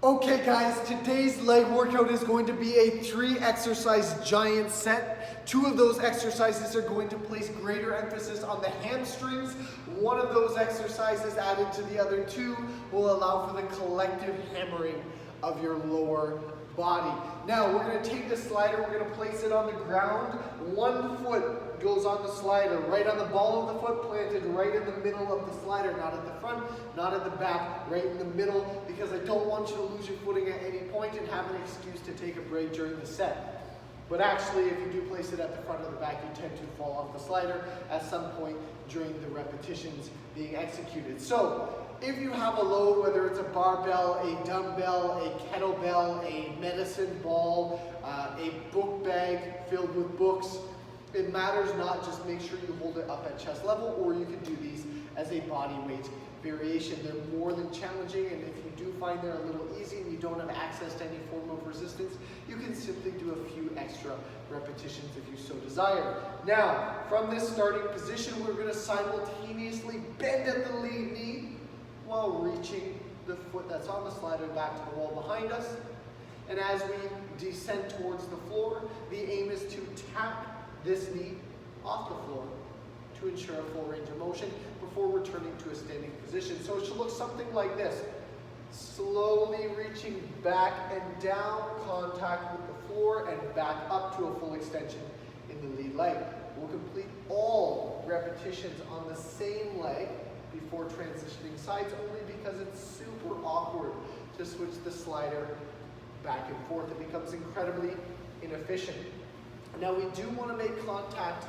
Okay guys, today's leg workout is going to be a 3-exercise giant set. 2 of those exercises are going to place greater emphasis on the hamstrings. One of those exercises added to the other 2 will allow for the collective hammering of your lower body. Now we're going to take the slider, we're going to place it on the ground. 1 foot goes on the slider, right on the ball of the foot, planted right in the middle of the slider, not at the front, not at the back, right in the middle, because I don't want you to lose your footing at any point and have an excuse to take a break during the set. But actually, if you do place it at the front or the back, you tend to fall off the slider at some point during the repetitions being executed. So, if you have a load, whether it's a barbell, a dumbbell, a kettlebell, a medicine ball, a book bag filled with books, it matters not, just make sure you hold it up at chest level, or you can do these as a body weight variation. They're more than challenging, and if you do find they're a little easy and you don't have access to any form of resistance, you can simply do a few extra repetitions if you so desire. Now, from this starting position, we're going to simultaneously bend at the lead knee while reaching the foot that's on the slider back to the wall behind us. And as we descend towards the floor, the aim is to tap this knee off the floor to ensure a full range of motion before returning to a standing position. So it should look something like this. Slowly reaching back and down, contact with the floor, and back up to a full extension in the lead leg. We'll complete all repetitions on the same leg before transitioning sides, only because it's super awkward to switch the slider back and forth. It becomes incredibly inefficient. Now we do want to make contact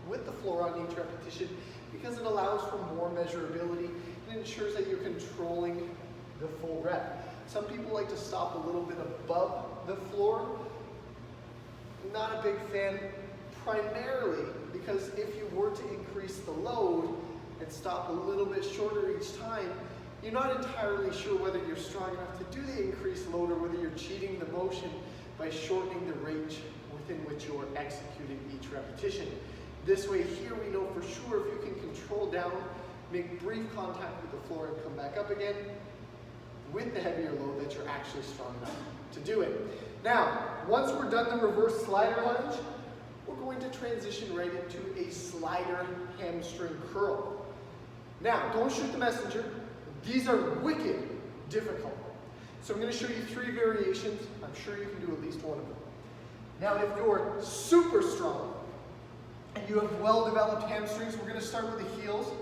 with the floor on each repetition because it allows for more measurability and ensures that you're controlling the full rep. Some people like to stop a little bit above the floor. Not a big fan, primarily because if you were to increase the load and stop a little bit shorter each time, you're not entirely sure whether you're strong enough to do the increased load or whether you're cheating the motion by shortening the range within which you're executing each repetition. This way here we know for sure if you can control down, make brief contact with the floor and come back up again with the heavier load, that you're actually strong enough to do it. Now, once we're done the reverse slider lunge, we're going to transition right into a slider hamstring curl. Now, don't shoot the messenger. These are wicked difficult. So I'm going to show you 3 variations. I'm sure you can do at least one of them. Now, if you're super strong and you have well-developed hamstrings, we're going to start with the heels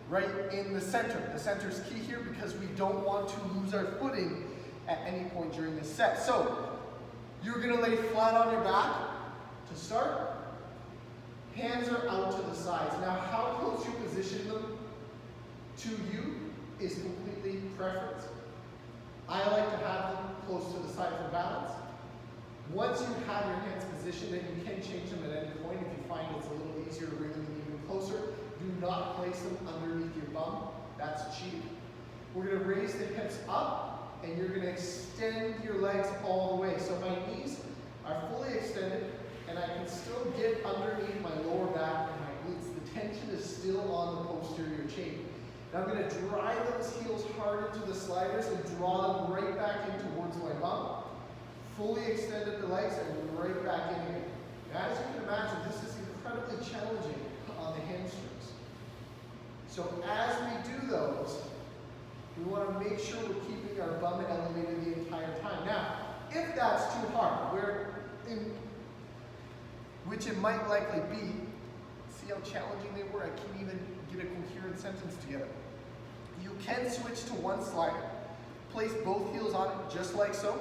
right in the center. The center is key here because we don't want to lose our footing at any point during this set. So, you're going to lay flat on your back to start. Hands are out to the sides. Now, how close you position them to you is completely preference. I like to have them close to the side for balance. Once you have your hands positioned, and you can change them at any point if you find it's a little easier to bring them even closer, do not place them underneath your bum. That's cheating. We're going to raise the hips up, and you're going to extend your legs all the way. So my knees are fully extended, and I can still get underneath my lower back and my glutes. The tension is still on the posterior chain. Now I'm going to drive those heels hard into the sliders and draw them right back in towards my bum. Fully extended the legs and right back in again. Now, as you can imagine, this is incredibly challenging on the hamstrings. So as we do those, we want to make sure we're keeping our bum elevated the entire time. Now, if that's too hard, which it might likely be, see how challenging they were? I can't even get a coherent sentence together. You can switch to one slider, place both heels on it just like so,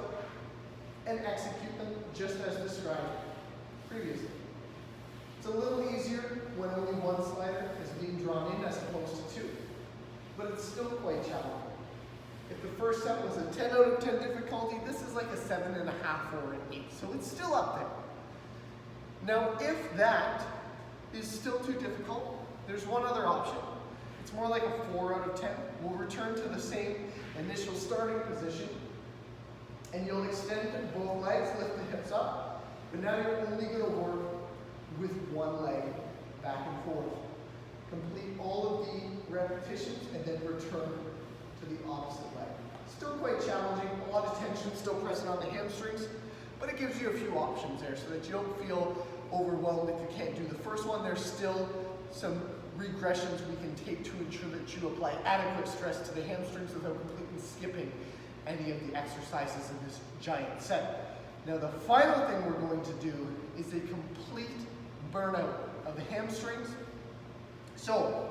and execute them just as described previously. It's a little easier when only one slider is being drawn in as opposed to 2, but it's still quite challenging. If the first set was a 10 out of 10 difficulty, this is like a 7.5 or an 8, so it's still up there. Now, if that is still too difficult, there's one other option. It's more like a 4 out of 10. We'll return to the same initial starting position, and you'll extend both legs, lift the hips up, but now you're only going to work with one leg back and forth. Complete all of the repetitions and then return to the opposite leg. Still quite challenging, a lot of tension still present on the hamstrings, but it gives you a few options there so that you don't feel overwhelmed if you can't do the first one. There's still some regressions we can take to ensure that you apply adequate stress to the hamstrings without completely skipping any of the exercises in this giant set. Now the final thing we're going to do is a complete burnout of the hamstrings. So,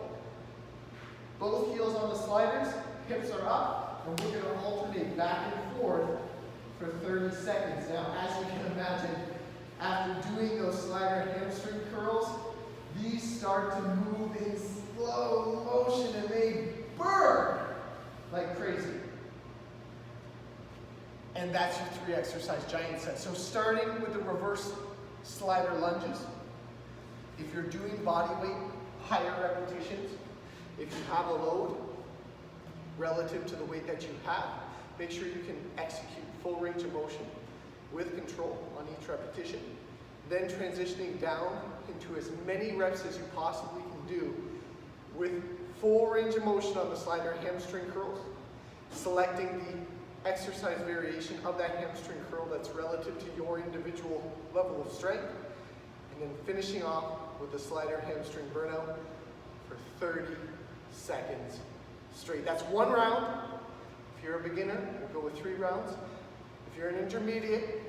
both heels on the sliders, hips are up, and we're going to alternate back and forth for 30 seconds. Now, as you can imagine, after doing those slider hamstring curls, these start to move in slow motion and they burn like crazy. And that's your 3 exercise giant set. So starting with the reverse slider lunges, if you're doing body weight, higher repetitions, if you have a load relative to the weight that you have, make sure you can execute full range of motion with control on each repetition. Then transitioning down into as many reps as you possibly can do with full range of motion on the slider hamstring curls, selecting the exercise variation of that hamstring curl that's relative to your individual level of strength, and then finishing off with the slider hamstring burnout for 30 seconds straight. That's 1 round. If you're a beginner, we'll go with 3 rounds. If you're an intermediate,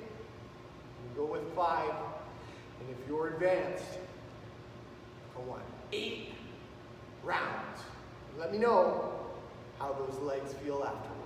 we'll go with 5. And if you're advanced, go on 8 rounds. Let me know how those legs feel afterwards.